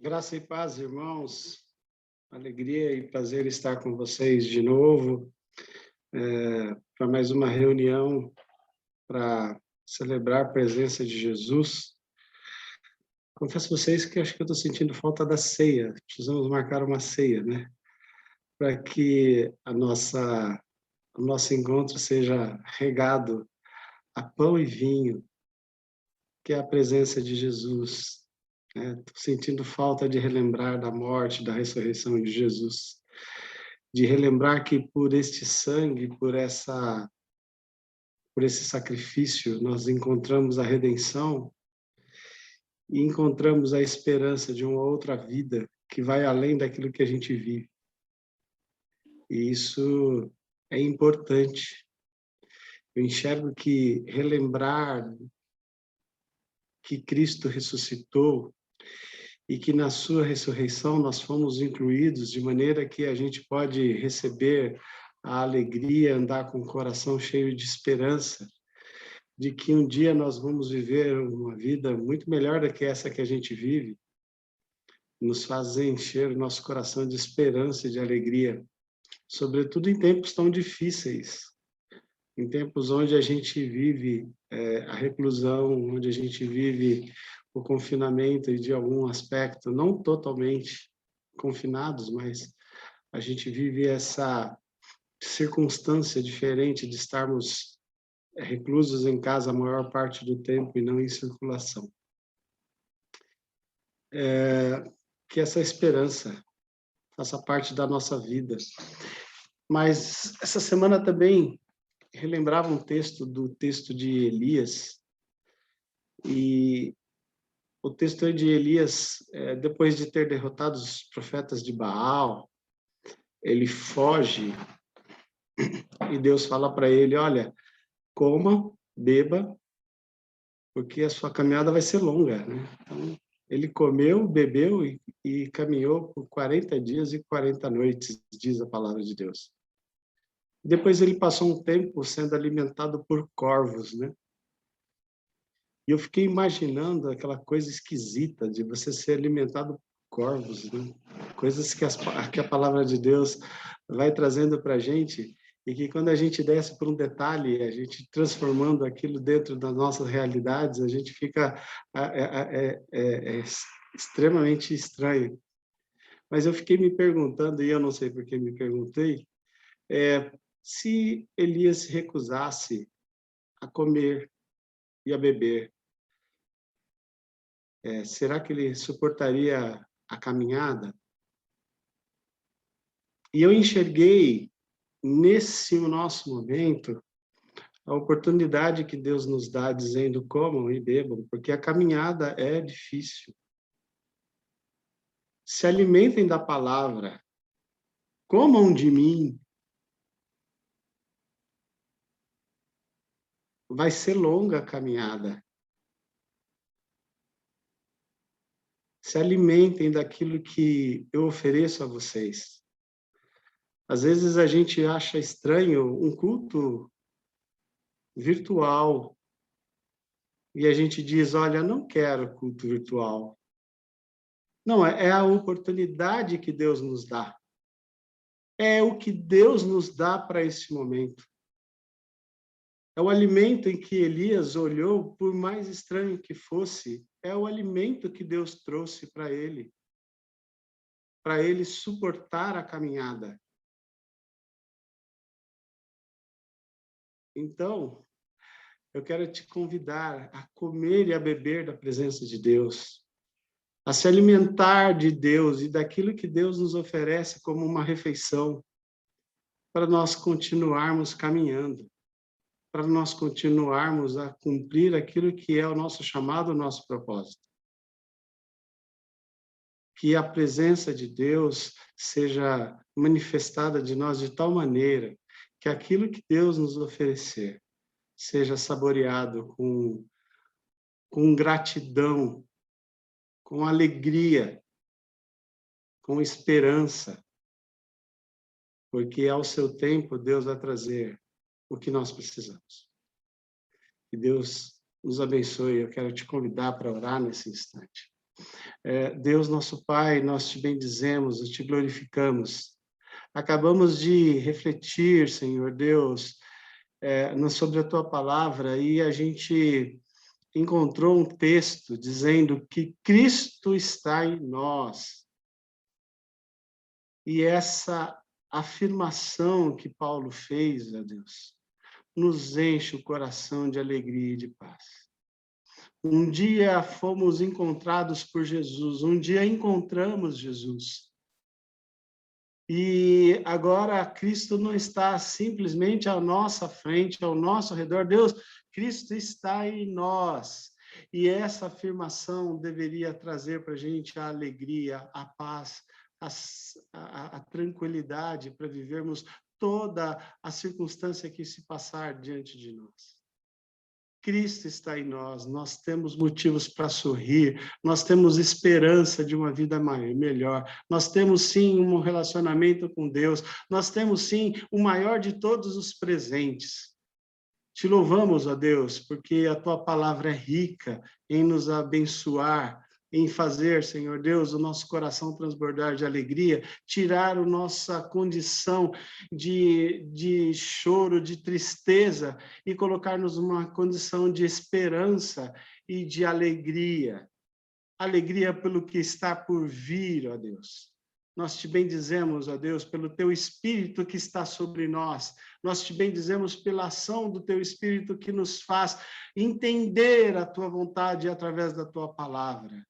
Graça e paz, irmãos. Alegria e prazer estar com vocês de novo para mais uma reunião para celebrar a presença de Jesus. Confesso a vocês que acho que eu estou sentindo falta da ceia. Precisamos marcar uma ceia, né? Para que o nosso encontro seja regado a pão e vinho, que é a presença de Jesus. Estou sentindo falta de relembrar da morte, da ressurreição de Jesus, de relembrar que por este sangue, por esse sacrifício, nós encontramos a redenção e encontramos a esperança de uma outra vida que vai além daquilo que a gente vive. E isso é importante. Eu enxergo que relembrar que Cristo ressuscitou e que na sua ressurreição nós fomos incluídos de maneira que a gente pode receber a alegria, andar com o coração cheio de esperança, de que um dia nós vamos viver uma vida muito melhor do que essa que a gente vive, nos faz encher o nosso coração de esperança e de alegria, sobretudo em tempos tão difíceis, em tempos onde a gente vive a reclusão, onde a gente vive o confinamento e de algum aspecto, não totalmente confinados, mas a gente vive essa circunstância diferente de estarmos reclusos em casa a maior parte do tempo e não em circulação. Que essa esperança faça parte da nossa vida. Mas essa semana também relembrava um texto de Elias, e o texto de Elias, depois de ter derrotado os profetas de Baal, ele foge e Deus fala para ele: olha, coma, beba, porque a sua caminhada vai ser longa, né? Então, ele comeu, bebeu e caminhou por 40 dias e 40 noites, diz a palavra de Deus. Depois ele passou um tempo sendo alimentado por corvos, né? E eu fiquei imaginando aquela coisa esquisita de você ser alimentado por corvos, né? Coisas que a palavra de Deus vai trazendo para a gente, e que quando a gente desce por um detalhe, a gente transformando aquilo dentro das nossas realidades, a gente fica extremamente estranho. Mas eu fiquei me perguntando, e eu não sei por que me perguntei, se Elias se recusasse a comer e a beber, será que ele suportaria a caminhada? E eu enxerguei nesse nosso momento a oportunidade que Deus nos dá dizendo: comam e bebam, porque a caminhada é difícil. Se alimentem da palavra, comam de mim. Vai ser longa a caminhada. Se alimentem daquilo que eu ofereço a vocês. Às vezes a gente acha estranho um culto virtual e a gente diz: olha, não quero culto virtual. Não, é a oportunidade que Deus nos dá. É o que Deus nos dá para esse momento. É o alimento em que Elias olhou, por mais estranho que fosse, é o alimento que Deus trouxe para ele suportar a caminhada. Então, eu quero te convidar a comer e a beber da presença de Deus, a se alimentar de Deus e daquilo que Deus nos oferece como uma refeição, para nós continuarmos caminhando, para nós continuarmos a cumprir aquilo que é o nosso chamado, o nosso propósito. Que a presença de Deus seja manifestada de nós de tal maneira que aquilo que Deus nos oferecer seja saboreado com gratidão, com alegria, com esperança, porque ao seu tempo Deus vai trazer o que nós precisamos. Que Deus nos abençoe. Eu quero te convidar para orar nesse instante. Deus, nosso Pai, nós te bendizemos, te glorificamos. Acabamos de refletir, Senhor Deus, sobre a tua palavra, e a gente encontrou um texto dizendo que Cristo está em nós. E essa afirmação que Paulo fez, ó Deus, nos enche o coração de alegria e de paz. Um dia fomos encontrados por Jesus, um dia encontramos Jesus. E agora Cristo não está simplesmente à nossa frente, ao nosso redor. Deus, Cristo está em nós. E essa afirmação deveria trazer para a gente a alegria, a paz, a tranquilidade para vivermos toda a circunstância que se passar diante de nós. Cristo está em nós, nós temos motivos para sorrir, nós temos esperança de uma vida melhor, nós temos sim um relacionamento com Deus, nós temos sim o maior de todos os presentes. Te louvamos, ó Deus, porque a tua palavra é rica em nos abençoar, em fazer, Senhor Deus, o nosso coração transbordar de alegria, tirar a nossa condição de choro, de tristeza, e colocar-nos numa condição de esperança e de alegria. Alegria pelo que está por vir, ó Deus. Nós te bendizemos, ó Deus, pelo teu Espírito que está sobre nós. Nós te bendizemos pela ação do teu Espírito que nos faz entender a tua vontade através da tua palavra.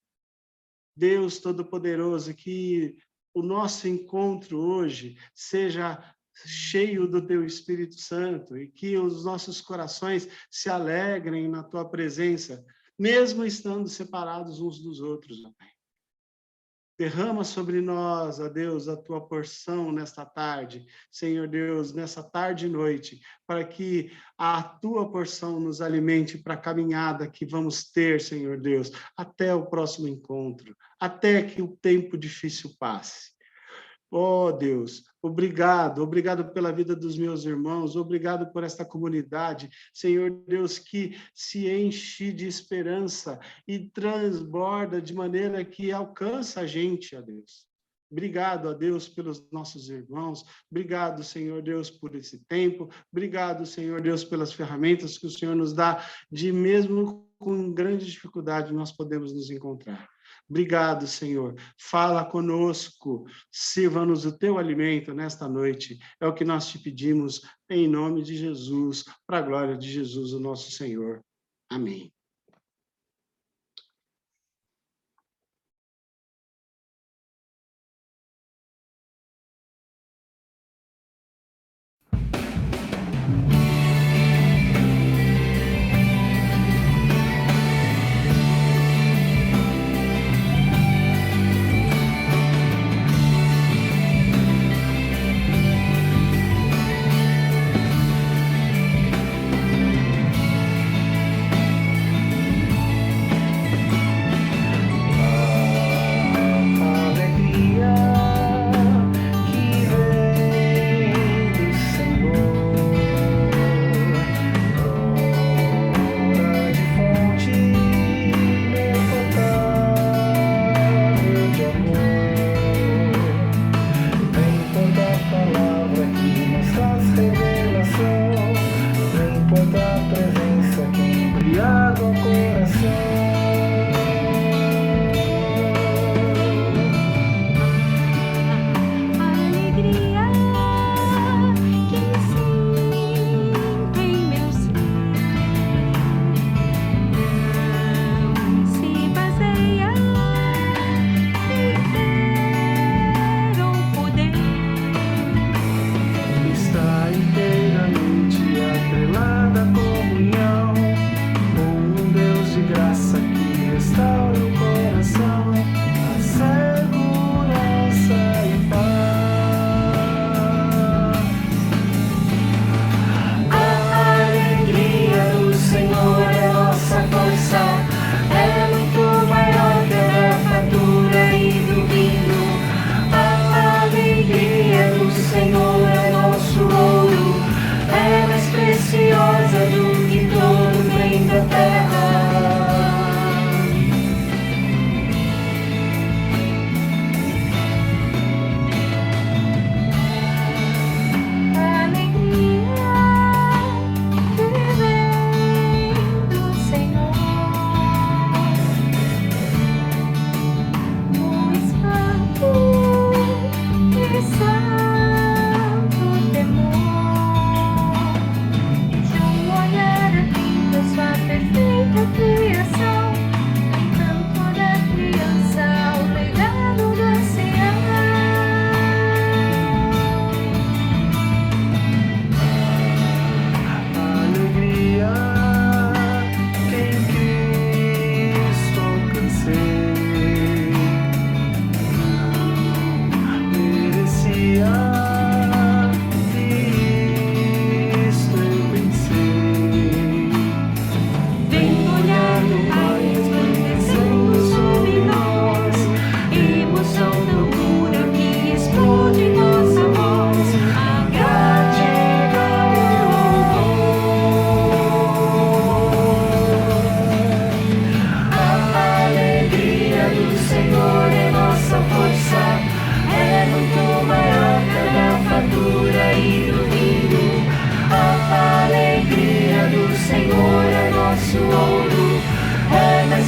Deus Todo-Poderoso, que o nosso encontro hoje seja cheio do teu Espírito Santo e que os nossos corações se alegrem na tua presença, mesmo estando separados uns dos outros, ó Pai. Derrama sobre nós, ó Deus, a tua porção nesta tarde, Senhor Deus, nessa tarde e noite, para que a tua porção nos alimente para a caminhada que vamos ter, Senhor Deus, até o próximo encontro, até que o tempo difícil passe. Oh, Deus, obrigado pela vida dos meus irmãos, obrigado por esta comunidade, Senhor Deus, que se enche de esperança e transborda de maneira que alcança a gente, ó Deus. Obrigado, ó Deus, pelos nossos irmãos, obrigado, Senhor Deus, por esse tempo, obrigado, Senhor Deus, pelas ferramentas que o Senhor nos dá, de mesmo com grande dificuldade nós podemos nos encontrar. Obrigado, Senhor. Fala conosco, sirva-nos o teu alimento nesta noite. É o que nós te pedimos, em nome de Jesus, para a glória de Jesus, o nosso Senhor. Amém.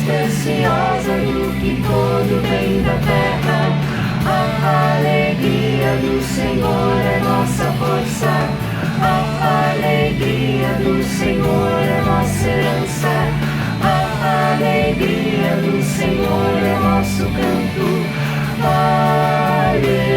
preciosa do que todo bem da terra. A alegria do Senhor é nossa força. A alegria do Senhor é nossa herança. A alegria do Senhor é nosso canto. Aleluia.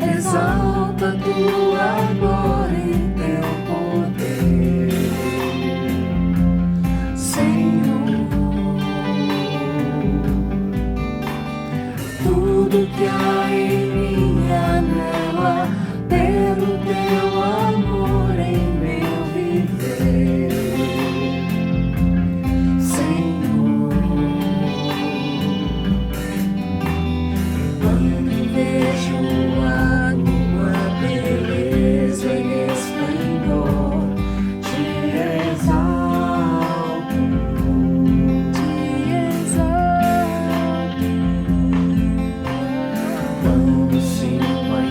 Exalta tua glória e teu poder, Senhor. Tudo que há em mim anela pelo teu amor em meu viver, Senhor. Quando vejo sinto a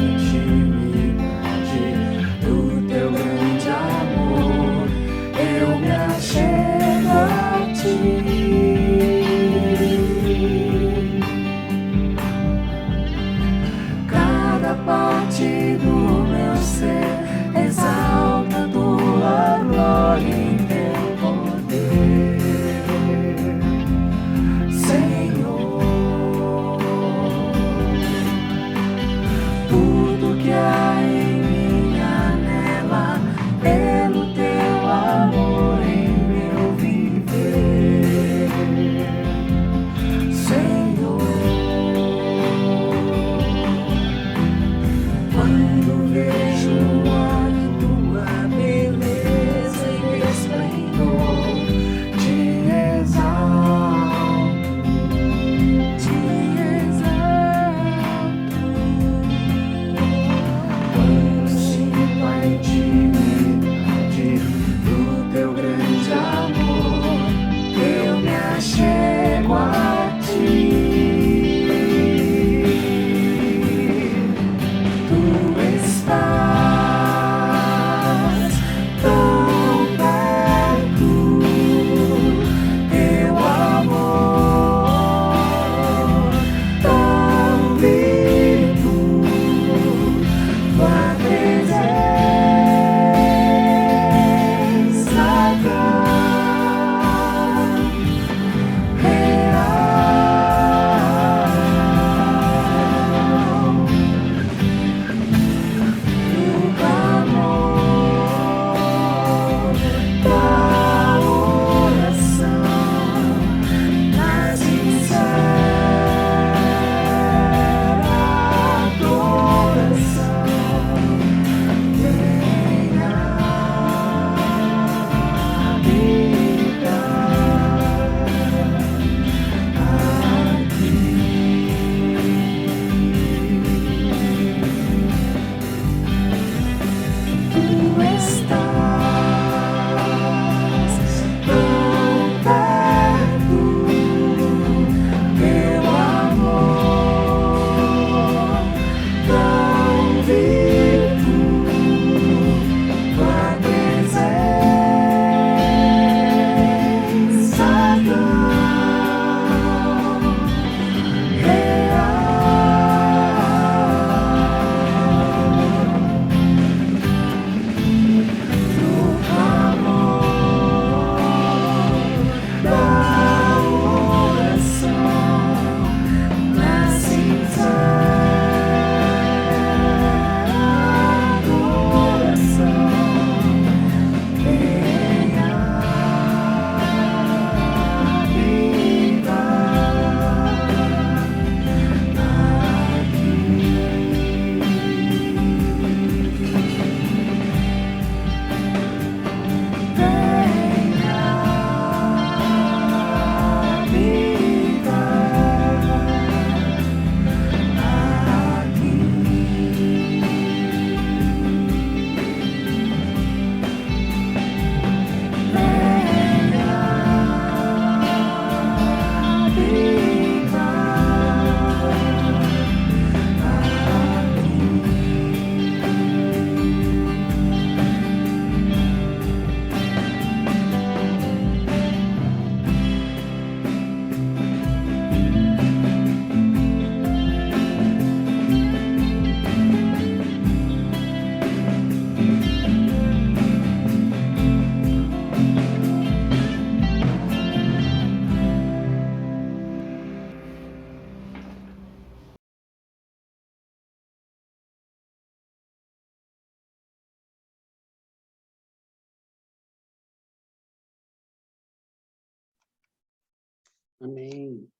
Amém.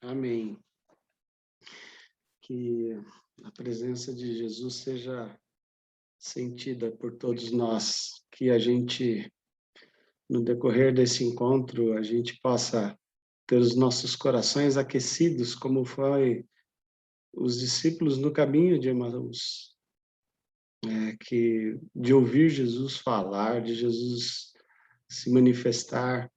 Amém. Que a presença de Jesus seja sentida por todos nós, que a gente, no decorrer desse encontro, a gente possa ter os nossos corações aquecidos, como foi os discípulos no caminho de Emaús, que de ouvir Jesus falar, de Jesus se manifestar,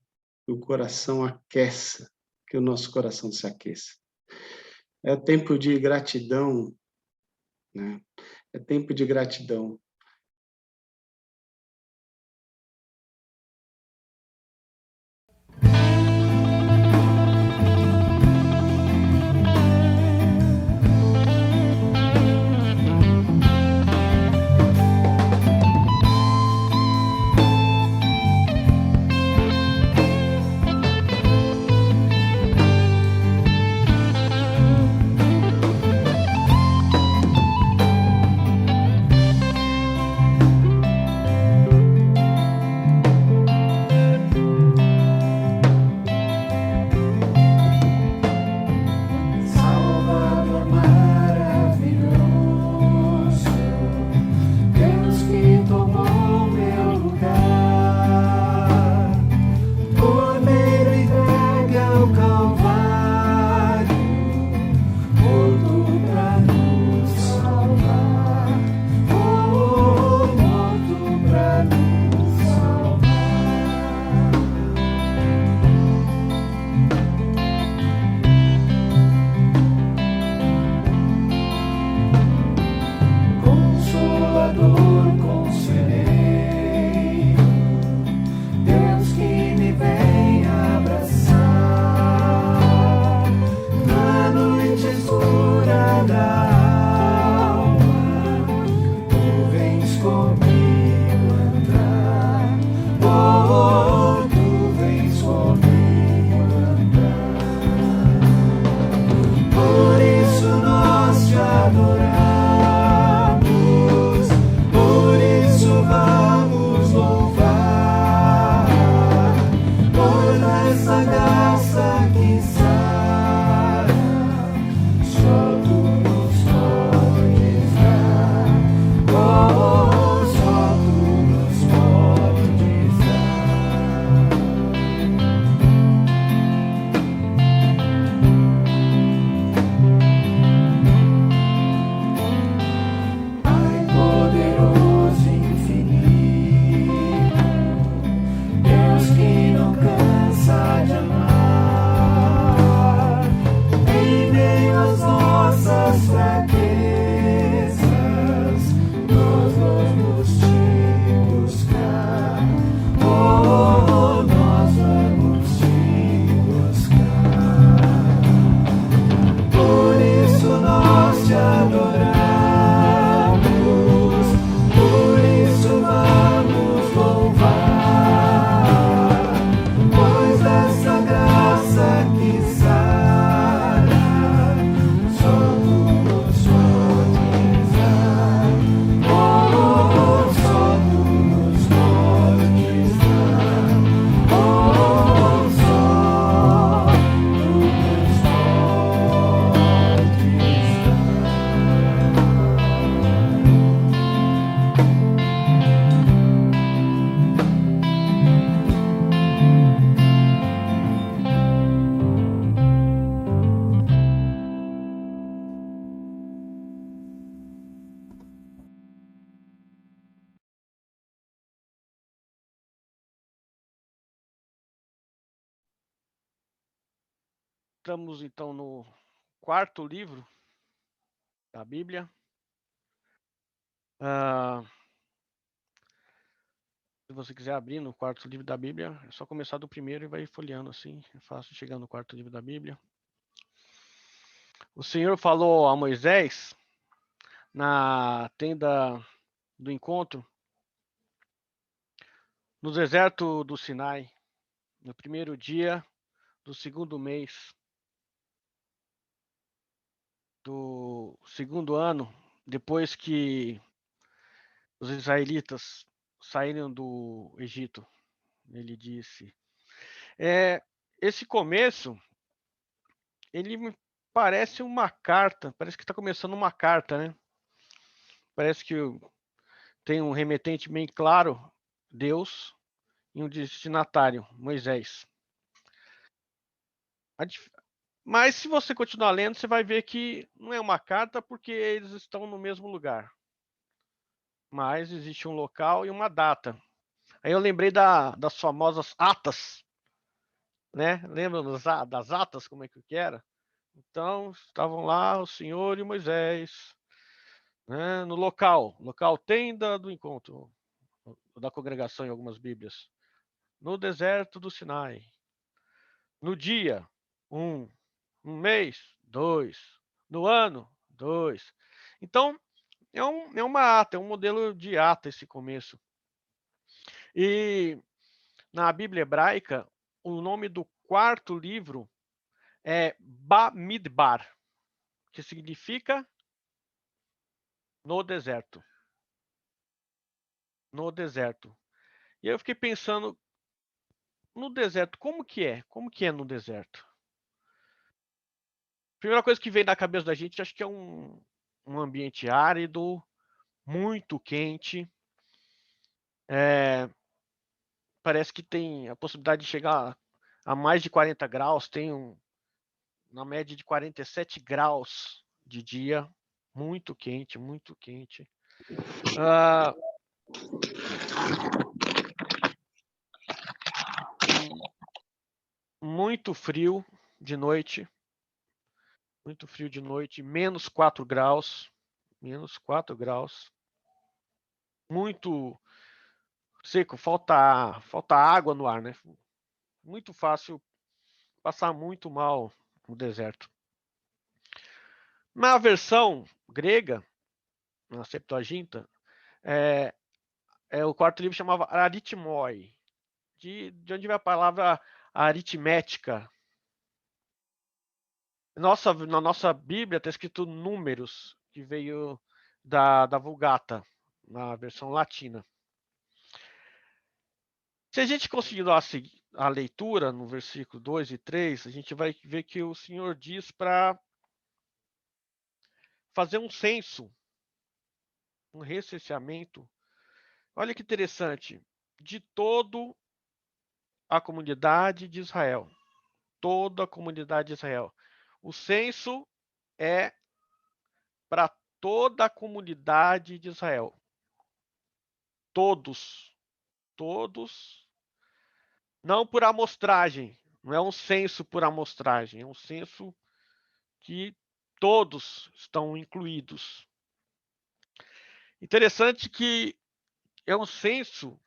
que o coração aqueça, que o nosso coração se aqueça. É tempo de gratidão, né? É tempo de gratidão. Salvador maravilhoso, Deus que tomou meu lugar, Cordeiro entregue ao Calvário, morto pra nos salvar, morto pra nos salvar. Consolador, conselheiro, Deus que me vem abraçar na noite escura da alma, tu vens comigo andar, tu vens comigo andar. Por isso nós te adoramos, por isso vamos louvar, por essa graça que sara, só tu nos podes dar, só tu nos podes dar. Pai poderoso e infinito, Deus que não cansa de amar, em meio às nossas fraquezas, nós vamos te buscar, nós vamos te buscar. Por isso nós te adoramos, por isso vamos louvar, pois essa graça que sara, só tu nos podes dar, só tu nos podes dar, só tu nos Estamos então no quarto livro da Bíblia. Se você quiser abrir no quarto livro da Bíblia, é só começar do primeiro e vai folheando assim. É fácil chegar no quarto livro da Bíblia. O Senhor falou a Moisés na tenda do encontro, no deserto do Sinai, no primeiro dia do segundo mês do segundo ano, depois que os israelitas saíram do Egito. Ele disse: esse começo, ele me parece uma carta, parece que está começando uma carta, né? Parece que tem um remetente bem claro, Deus, e um destinatário, Moisés. Mas se você continuar lendo, você vai ver que não é uma carta porque eles estão no mesmo lugar. Mas existe um local e uma data. Aí eu lembrei das famosas atas, né? Lembram das atas, como é que era? Então, estavam lá o Senhor e Moisés, né, no local tenda do encontro, da congregação em algumas Bíblias, no deserto do Sinai, no dia, no mês, 2, no ano, 2. Então, é uma ata, é um modelo de ata esse começo. E na Bíblia hebraica, o nome do quarto livro é Bamidbar, que significa no deserto. No deserto. E aí eu fiquei pensando, no deserto, como que é? Como que é no deserto? Primeira coisa que vem na cabeça da gente, acho que é um ambiente árido, muito quente. Parece que tem a possibilidade de chegar a mais de 40 graus, tem na média de 47 graus de dia, muito quente, muito quente. Muito frio de noite, muito frio de noite, menos 4 graus, menos 4 graus. Muito seco, falta água no ar, né? Muito fácil passar muito mal no deserto. Na versão grega, na Septuaginta, o quarto livro chamava aritmoi, de onde vem a palavra aritmética. Na nossa Bíblia está escrito números, que veio da Vulgata, na versão latina. Se a gente conseguir a leitura no versículo 2 e 3, a gente vai ver que o Senhor diz para fazer um censo, um recenseamento. Olha que interessante, de toda a comunidade de Israel. Toda a comunidade de Israel. O censo é para toda a comunidade de Israel. Todos. Todos. Não por amostragem. Não é um censo por amostragem. É um censo que todos estão incluídos. Interessante que é um censo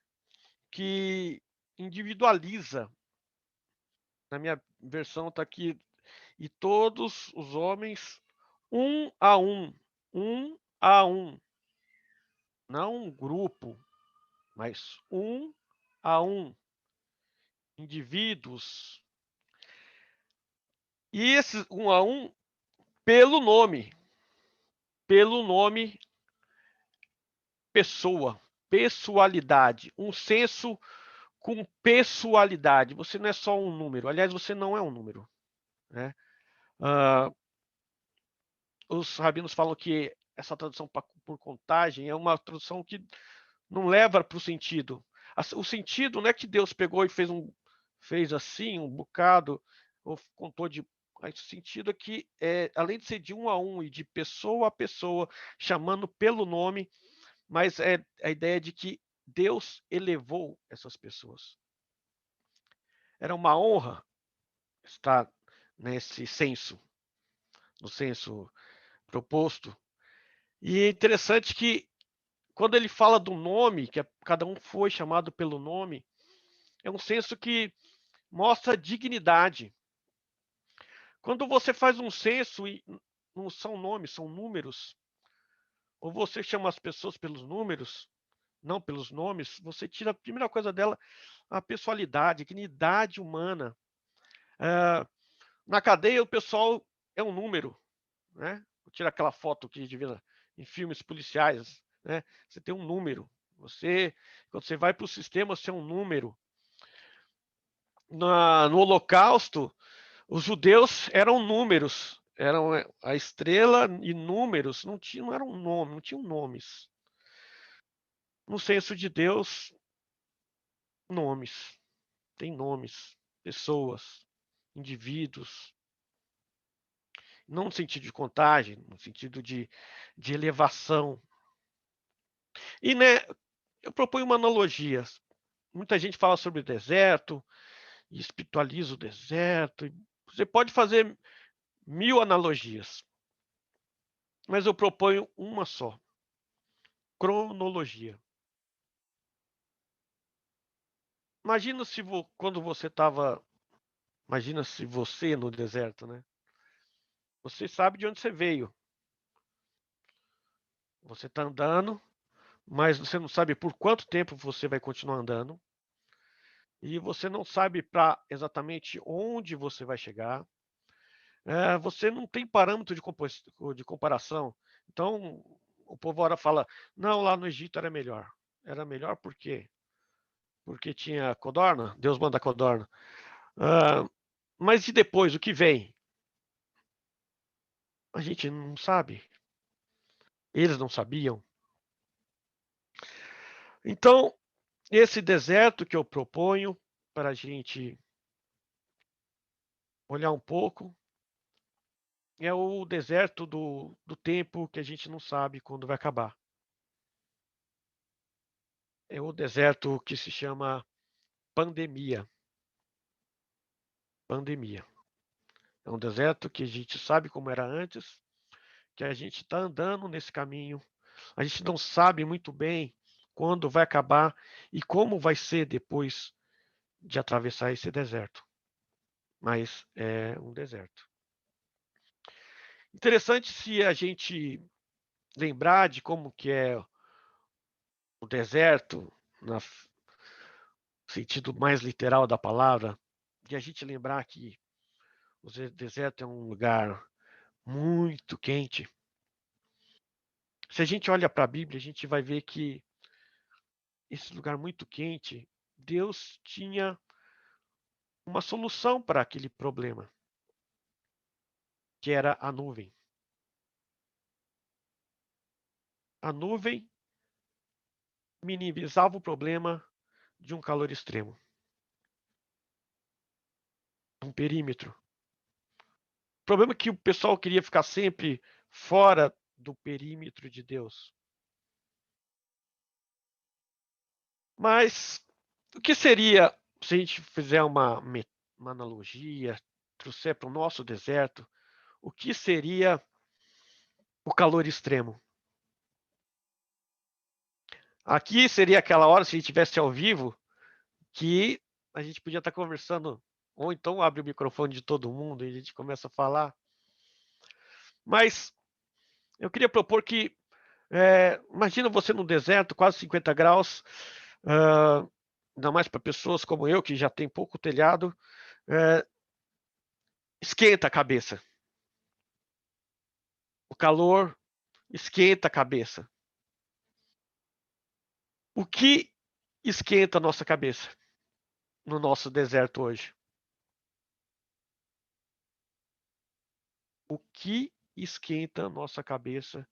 que individualiza. Na minha versão está aqui. E todos os homens, um a um. Um a um. Não um grupo, mas um a um. Indivíduos. E esses um a um, pelo nome. Pelo nome, pessoa. Pessoalidade. Um censo com pessoalidade. Você não é só um número. Aliás, você não é um número, né? Os rabinos falam que essa tradução por contagem é uma tradução que não leva para o sentido. O sentido não é que Deus pegou e fez assim, um bocado, ou contou de. O sentido é que, além de ser de um a um e de pessoa a pessoa, chamando pelo nome, mas é a ideia de que Deus elevou essas pessoas. Era uma honra estar nesse censo, no censo proposto. E é interessante que quando ele fala do nome, que cada um foi chamado pelo nome, é um censo que mostra dignidade. Quando você faz um censo e não são nomes, são números, ou você chama as pessoas pelos números, não pelos nomes, você tira a primeira coisa dela, a pessoalidade, a dignidade humana. Na cadeia, o pessoal é um número, né? Tira aquela foto que a gente vê em filmes policiais, né? Você tem um número. Quando você vai para o sistema, você é um número. No Holocausto, os judeus eram números, eram a estrela e números, não eram nome, não tinham nomes. No senso de Deus, nomes. Tem nomes, pessoas, indivíduos. Não no sentido de contagem, no sentido de elevação. E, né, eu proponho uma analogia. Muita gente fala sobre o deserto, e espiritualiza o deserto. Você pode fazer 1000 analogias, mas eu proponho uma só: cronologia. Imagina se quando você estava. Imagina se você no deserto, né? Você sabe de onde você veio. Você está andando, mas você não sabe por quanto tempo você vai continuar andando. E você não sabe para exatamente onde você vai chegar. Você não tem parâmetro de comparação. Então, o povo ora fala, não, lá no Egito era melhor. Era melhor por quê? Porque tinha codorna? Deus manda codorna. Mas e depois, o que vem? A gente não sabe. Eles não sabiam. Então, esse deserto que eu proponho para a gente olhar um pouco é o deserto do tempo que a gente não sabe quando vai acabar. É o deserto que se chama pandemia. Pandemia. É um deserto que a gente sabe como era antes, que a gente está andando nesse caminho. A gente não sabe muito bem quando vai acabar e como vai ser depois de atravessar esse deserto. Mas é um deserto. Interessante se a gente lembrar de como que é o deserto, no sentido mais literal da palavra, de a gente lembrar que o deserto é um lugar muito quente. Se a gente olha para a Bíblia, a gente vai ver que esse lugar muito quente, Deus tinha uma solução para aquele problema, que era a nuvem. A nuvem minimizava o problema de um calor extremo, um perímetro. O problema é que o pessoal queria ficar sempre fora do perímetro de Deus. Mas o que seria, se a gente fizer uma analogia, trouxer para o nosso deserto, o que seria o calor extremo? Aqui seria aquela hora, se a gente estivesse ao vivo, que a gente podia estar conversando, ou então abre o microfone de todo mundo e a gente começa a falar. Mas eu queria propor que, imagina você no deserto, quase 50 graus, ainda mais para pessoas como eu, que já tem pouco telhado, esquenta a cabeça. O calor esquenta a cabeça. O que esquenta a nossa cabeça no nosso deserto hoje? O que esquenta a nossa cabeça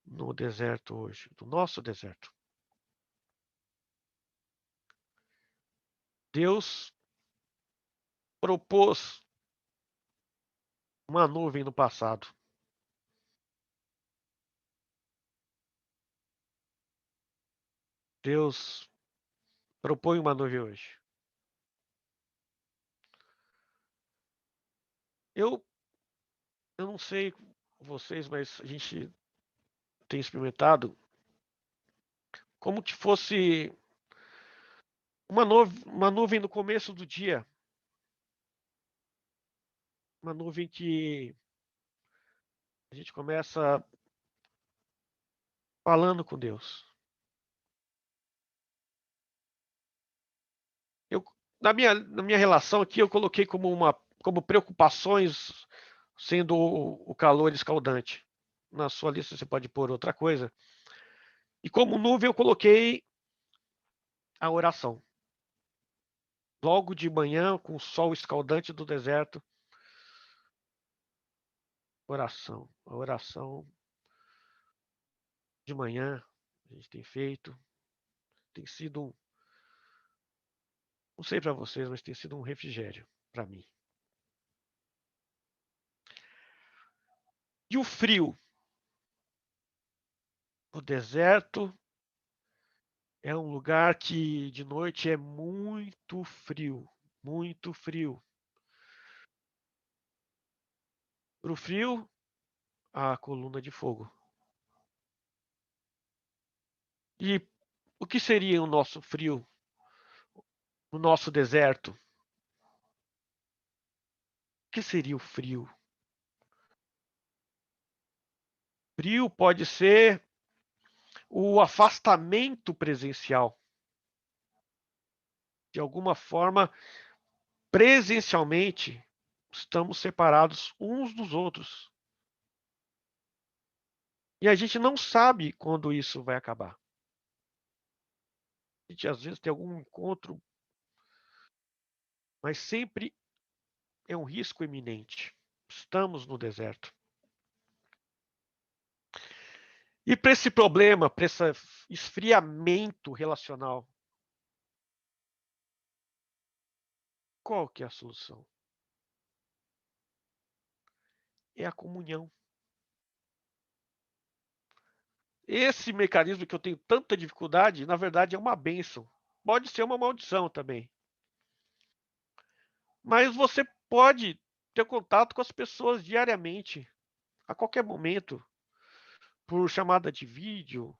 no deserto hoje, no nosso deserto? Deus propôs uma nuvem no passado. Deus propõe uma nuvem hoje. Eu não sei vocês, mas a gente tem experimentado como que fosse uma nuvem no começo do dia. Uma nuvem que a gente começa falando com Deus. Na minha relação aqui, eu coloquei como preocupações sendo o calor escaldante. Na sua lista você pode pôr outra coisa. E como nuvem eu coloquei a oração. logo de manhã, com o sol escaldante do deserto, oração. A oração de manhã, a gente tem feito, tem sido, não sei para vocês, mas tem sido um refrigério para mim. E o frio? O deserto é um lugar que de noite é muito frio, muito frio. Para o frio, a coluna de fogo. E o que seria o nosso frio? O nosso deserto? O que seria o frio? Frio pode ser o afastamento presencial. De alguma forma, presencialmente, estamos separados uns dos outros. E a gente não sabe quando isso vai acabar. A gente às vezes tem algum encontro, mas sempre é um risco iminente. Estamos no deserto. E para esse problema, para esse esfriamento relacional, qual que é a solução? É a comunhão. Esse mecanismo que eu tenho tanta dificuldade, na verdade, é uma bênção. Pode ser uma maldição também. Mas você pode ter contato com as pessoas diariamente, a qualquer momento, por chamada de vídeo,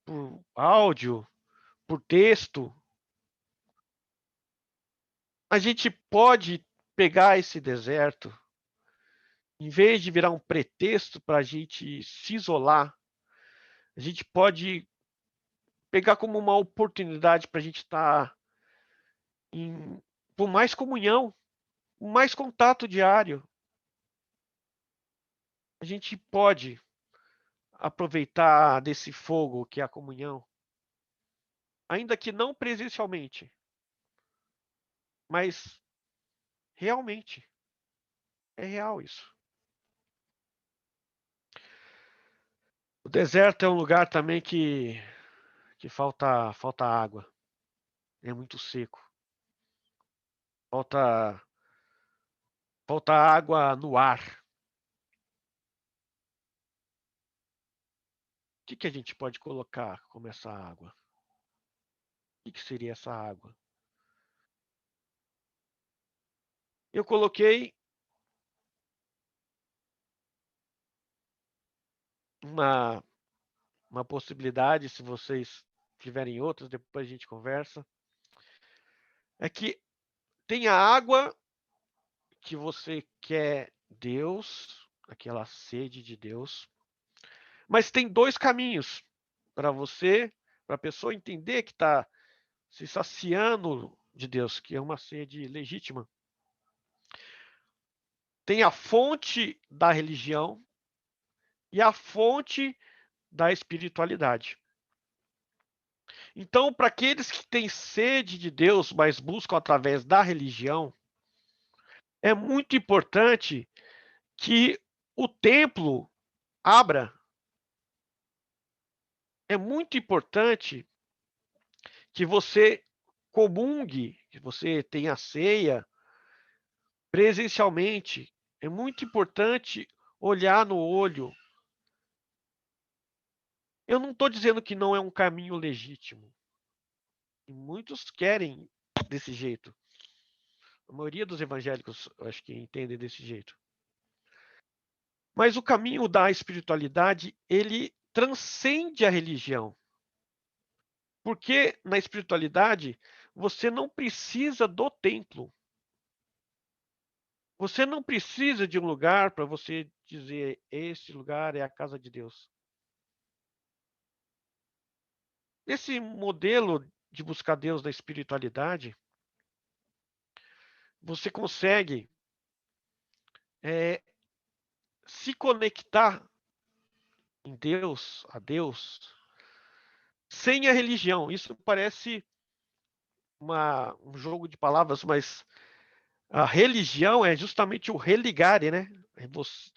por áudio, por texto. A gente pode pegar esse deserto, em vez de virar um pretexto para a gente se isolar, a gente pode pegar como uma oportunidade para a gente estar por mais comunhão, mais contato diário. A gente pode aproveitar desse fogo que é a comunhão, ainda que não presencialmente, mas realmente é real isso. O deserto é um lugar também que falta água, é muito seco. Falta água no ar. O que a gente pode colocar como essa água? O que seria essa água? Eu coloquei uma possibilidade, se vocês tiverem outras, depois a gente conversa. É que tem a água que você quer Deus, aquela sede de Deus, mas tem dois caminhos para você, para a pessoa entender que está se saciando de Deus, que é uma sede legítima. Tem a fonte da religião e a fonte da espiritualidade. Então, para aqueles que têm sede de Deus, mas buscam através da religião, é muito importante que o templo abra. É muito importante que você comungue, que você tenha ceia presencialmente. É muito importante olhar no olho. Eu não estou dizendo que não é um caminho legítimo. E muitos querem desse jeito. A maioria dos evangélicos, eu acho que entendem desse jeito. Mas o caminho da espiritualidade, ele transcende a religião. Porque na espiritualidade, você não precisa do templo. Você não precisa de um lugar para você dizer, esse lugar é a casa de Deus. Esse modelo de buscar Deus na espiritualidade, você consegue se conectar em Deus, a Deus, sem a religião. Isso parece um jogo de palavras, mas a religião é justamente o religare, né?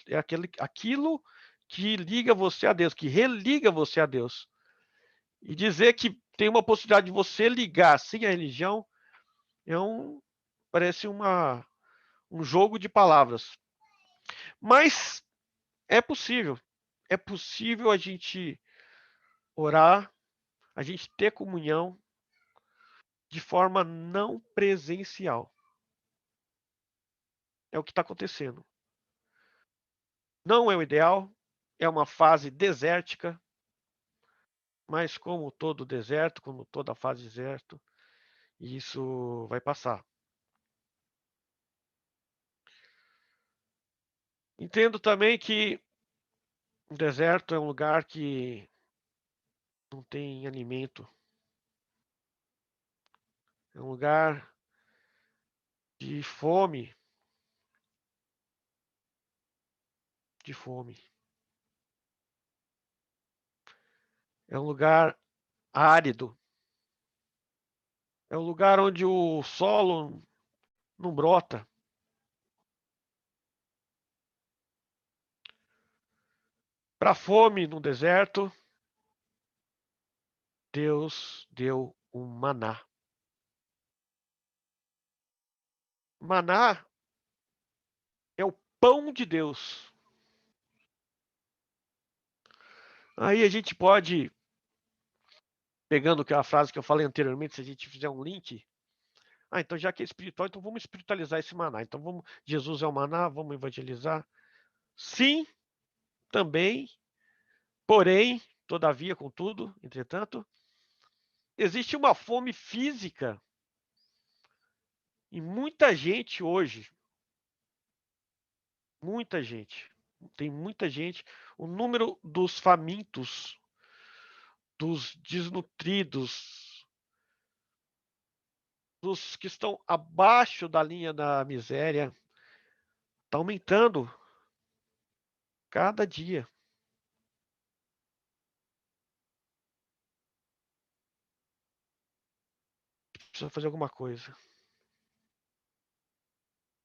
É aquilo que liga você a Deus, que religa você a Deus. E dizer que tem uma possibilidade de você ligar sem a religião parece um jogo de palavras. Mas é possível. É possível a gente orar, a gente ter comunhão de forma não presencial. É o que está acontecendo. Não é o ideal, é uma fase desértica, mas como todo deserto, como toda fase deserto, isso vai passar. Entendo também que o deserto é um lugar que não tem alimento. É um lugar de fome, de fome. É um lugar árido. É um lugar onde o solo não brota. Para a fome no deserto, Deus deu um maná. Maná é o pão de Deus. Aí a gente pode, pegando aquela frase que eu falei anteriormente, se a gente fizer um link, então já que é espiritual, então vamos espiritualizar esse maná. Então Jesus é o maná, vamos evangelizar. Sim, também, porém, todavia, contudo, entretanto, existe uma fome física em muita gente hoje. Muita gente. Tem muita gente. O número dos famintos, dos desnutridos, dos que estão abaixo da linha da miséria, está aumentando cada dia. Precisa fazer alguma coisa.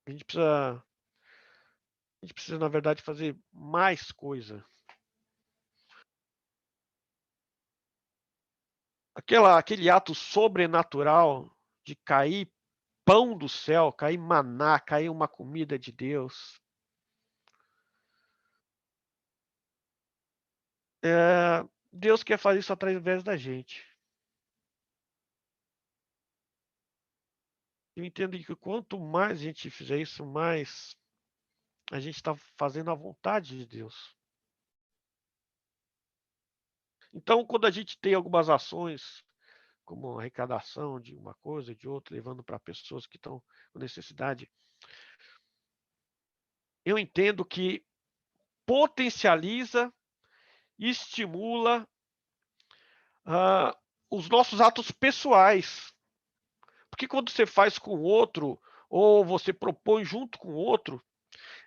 A gente precisa, na verdade, fazer mais coisa. Aquele ato sobrenatural de cair pão do céu, cair maná, cair uma comida de Deus. Deus quer fazer isso através da gente. Eu entendo que quanto mais a gente fizer isso, mais a gente está fazendo a vontade de Deus. Então, quando a gente tem algumas ações, como arrecadação de uma coisa, de outra, levando para pessoas que estão com necessidade, eu entendo que potencializa, estimula os nossos atos pessoais. Porque quando você faz com o outro, ou você propõe junto com o outro,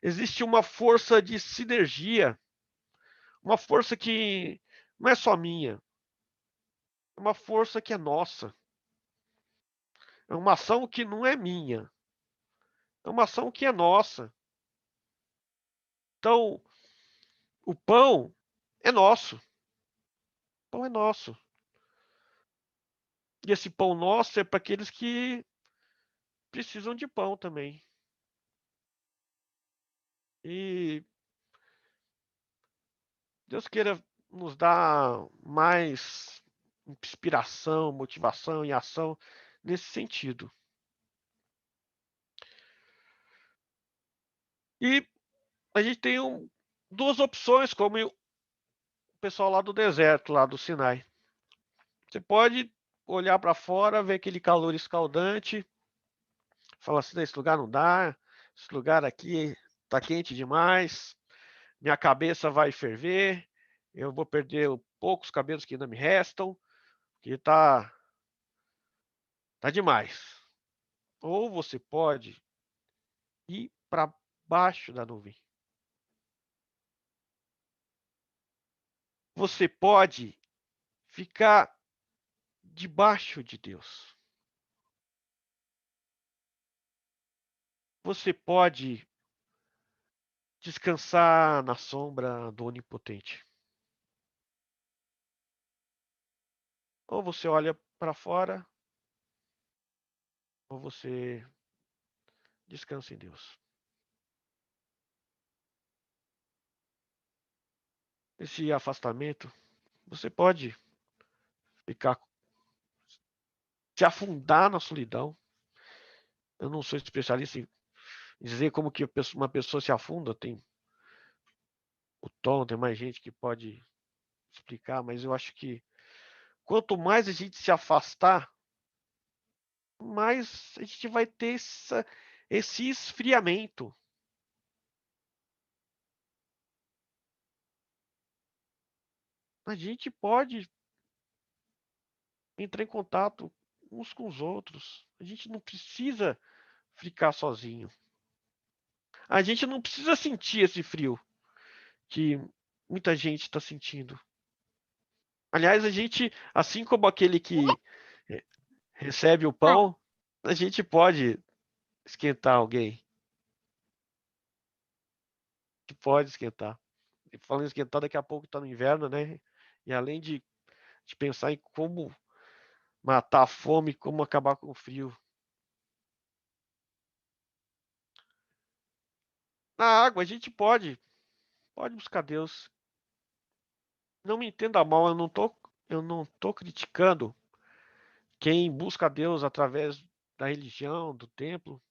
existe uma força de sinergia, uma força que não é só minha, é uma força que é nossa. É uma ação que não é minha, é uma ação que é nossa. Então, o pão é nosso. O pão é nosso. E esse pão nosso é para aqueles que precisam de pão também. E Deus queira nos dar mais inspiração, motivação e ação nesse sentido. E a gente tem duas opções, como o pessoal lá do deserto, lá do Sinai. Você pode olhar para fora, ver aquele calor escaldante, falar assim, esse lugar não dá, esse lugar aqui está quente demais, minha cabeça vai ferver, eu vou perder os poucos cabelos que ainda me restam, que tá demais. Ou você pode ir para baixo da nuvem. Você pode ficar debaixo de Deus. você pode descansar na sombra do Onipotente. Ou você olha para fora, ou você descansa em Deus. Esse afastamento, você pode ficar, se afundar na solidão. Eu não sou especialista em dizer como que uma pessoa se afunda, tem o Tom, tem mais gente que pode explicar, mas eu acho que quanto mais a gente se afastar, mais a gente vai ter esse esfriamento. A gente pode entrar em contato uns com os outros. A gente não precisa ficar sozinho. A gente não precisa sentir esse frio que muita gente está sentindo. Aliás, a gente, assim como aquele que recebe o pão, a gente pode esquentar alguém. Que pode esquentar. E falando em esquentar, daqui a pouco está no inverno, né? E além de pensar em como matar a fome, como acabar com o frio. Na água, a gente pode buscar Deus. Não me entenda mal, eu não tô criticando quem busca Deus através da religião, do templo.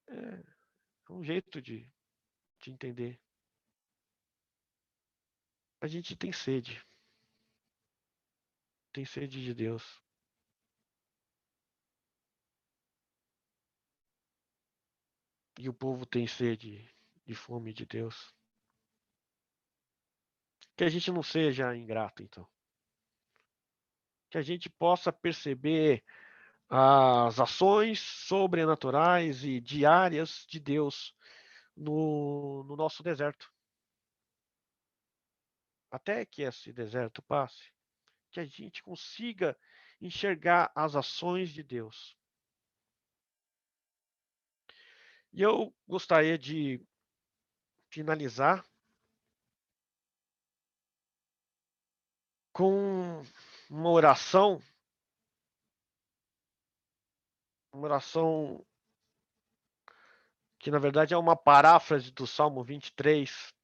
É um jeito de entender. A gente tem sede de Deus. E o povo tem sede de fome de Deus. Que a gente não seja ingrato, então. Que a gente possa perceber as ações sobrenaturais e diárias de Deus no nosso deserto. Até que esse deserto passe, que a gente consiga enxergar as ações de Deus. E eu gostaria de finalizar com uma oração que na verdade é uma paráfrase do Salmo 23.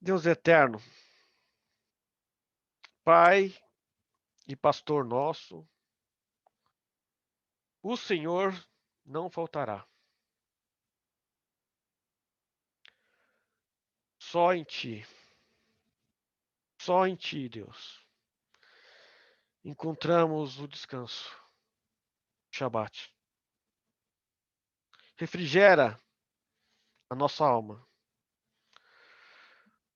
Deus eterno, Pai e pastor nosso, o Senhor não faltará. Só em Ti, Deus, encontramos o descanso, Shabat. Refrigera a nossa alma,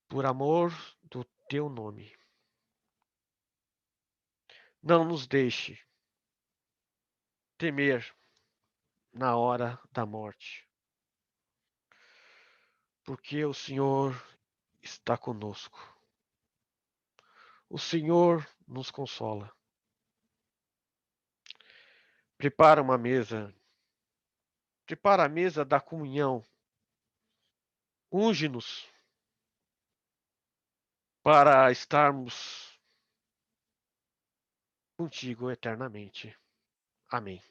por amor do Teu nome. Não nos deixe temer na hora da morte, porque o Senhor está conosco. O Senhor nos consola. Prepara a mesa da comunhão. Unge-nos para estarmos contigo eternamente. Amém.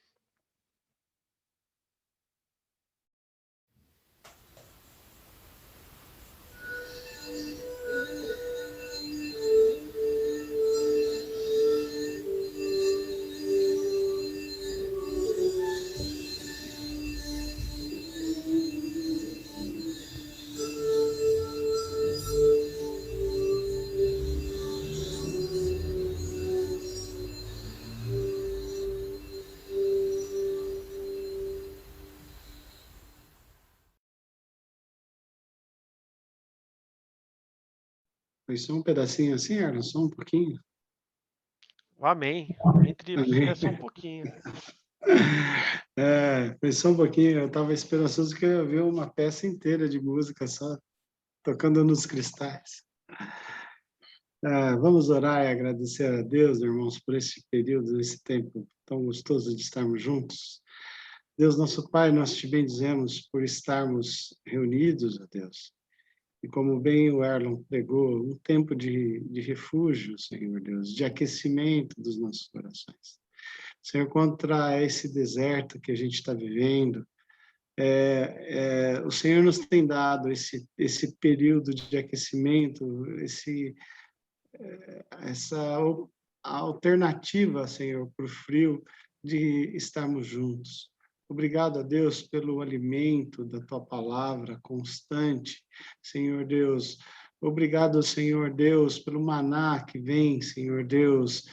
Foi só um pedacinho assim, era só um pouquinho? Amém. Entre Amém. é só um pouquinho. Foi só um pouquinho. Eu estava esperançoso que eu ia ver uma peça inteira de música só, tocando nos cristais. Vamos orar e agradecer a Deus, irmãos, por esse período, esse tempo tão gostoso de estarmos juntos. Deus, nosso Pai, nós te bendizemos por estarmos reunidos, ó Deus. E como bem o Erlon pregou, um tempo de refúgio, Senhor Deus, de aquecimento dos nossos corações. Senhor, contra esse deserto que a gente está vivendo, o Senhor nos tem dado esse período de aquecimento, essa alternativa, Senhor, para o frio, de estarmos juntos. Obrigado a Deus pelo alimento da Tua palavra constante, Senhor Deus. Obrigado, Senhor Deus, pelo maná que vem, Senhor Deus.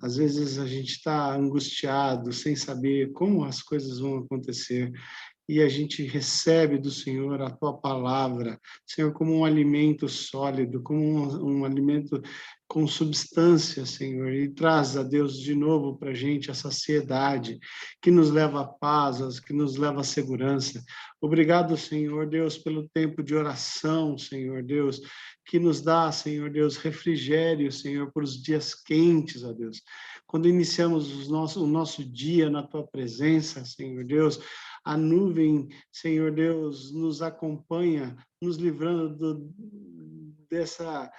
Às vezes a gente está angustiado, sem saber como as coisas vão acontecer. E a gente recebe do Senhor a Tua palavra, Senhor, como um alimento sólido, como um alimento com substância, Senhor, e traz a Deus de novo para a gente a saciedade, que nos leva à paz, que nos leva à segurança. Obrigado, Senhor Deus, pelo tempo de oração, Senhor Deus, que nos dá, Senhor Deus, refrigério, Senhor, para os dias quentes, ó Deus. Quando iniciamos o nosso dia na Tua presença, Senhor Deus, a nuvem, Senhor Deus, nos acompanha, nos livrando dessa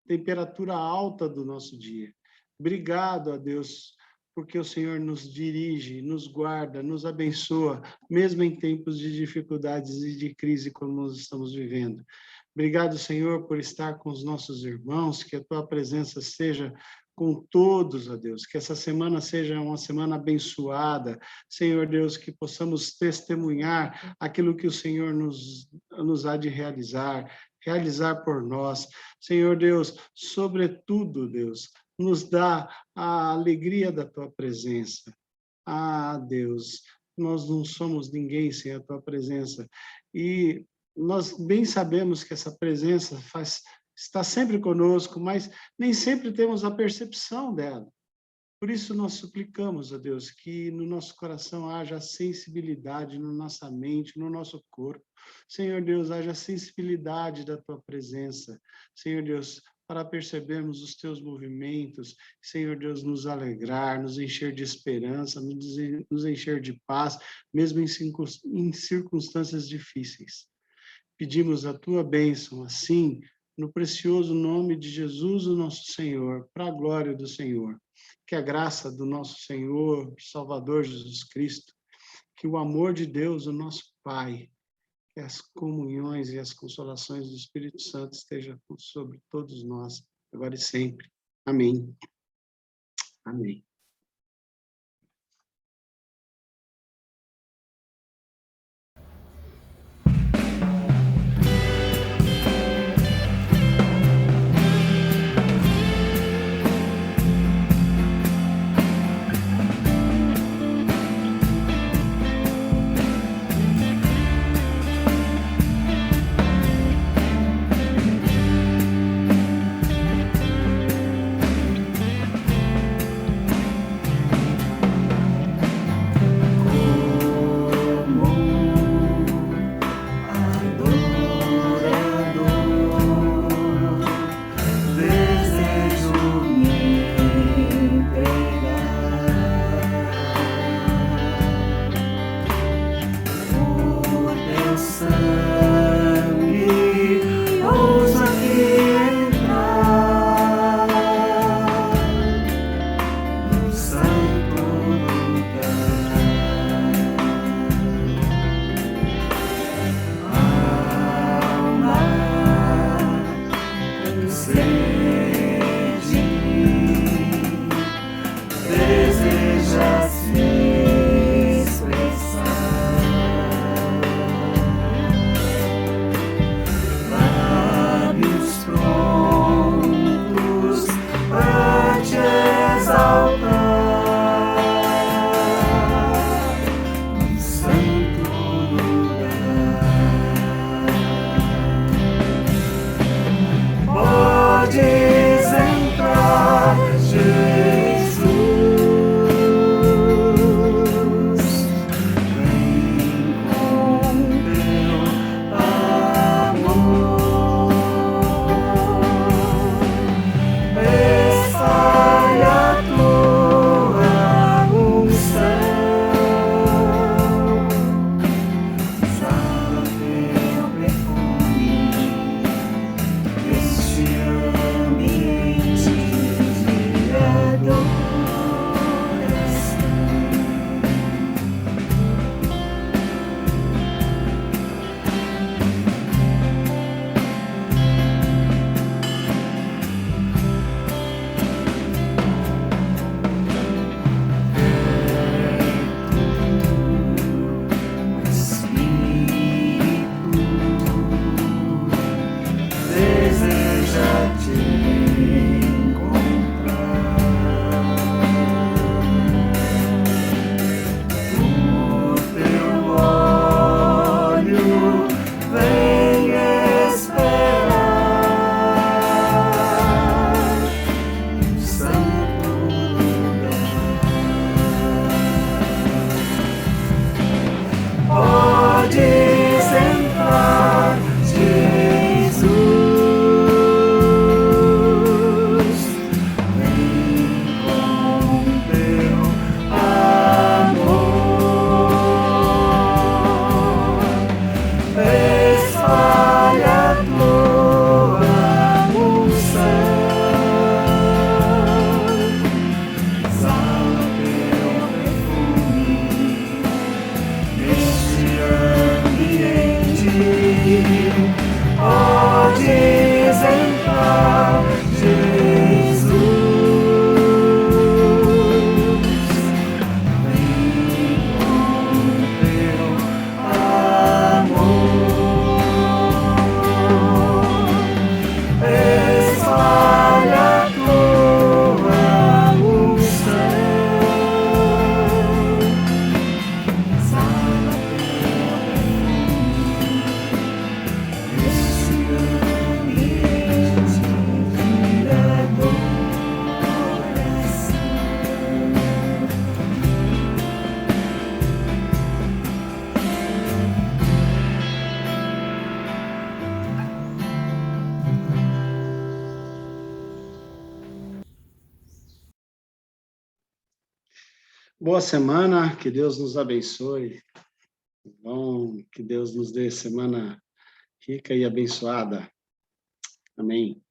temperatura alta do nosso dia. Obrigado a Deus, porque o Senhor nos dirige, nos guarda, nos abençoa, mesmo em tempos de dificuldades e de crise como nós estamos vivendo. Obrigado, Senhor, por estar com os nossos irmãos, que a Tua presença seja com todos, ó Deus, que essa semana seja uma semana abençoada, Senhor Deus, que possamos testemunhar aquilo que o Senhor nos há de realizar por nós. Senhor Deus, sobretudo, Deus, nos dá a alegria da Tua presença. Deus, nós não somos ninguém sem a Tua presença, e nós bem sabemos que essa presença está sempre conosco, mas nem sempre temos a percepção dela. Por isso nós suplicamos a Deus que no nosso coração haja sensibilidade, na nossa mente, no nosso corpo. Senhor Deus, haja sensibilidade da Tua presença. Senhor Deus, para percebermos os Teus movimentos. Senhor Deus, nos alegrar, nos encher de esperança, nos encher de paz, mesmo em circunstâncias difíceis. Pedimos a Tua bênção, assim, no precioso nome de Jesus, o nosso Senhor, para a glória do Senhor. Que a graça do nosso Senhor, Salvador Jesus Cristo, que o amor de Deus, o nosso Pai, que as comunhões e as consolações do Espírito Santo estejam sobre todos nós, agora e sempre. Amém. Amém. pode entrar, Jesus. Vem com teu amor, espalha a tua unção. Boa semana, que Deus nos abençoe. Bom, que Deus nos dê semana rica e abençoada. Amém.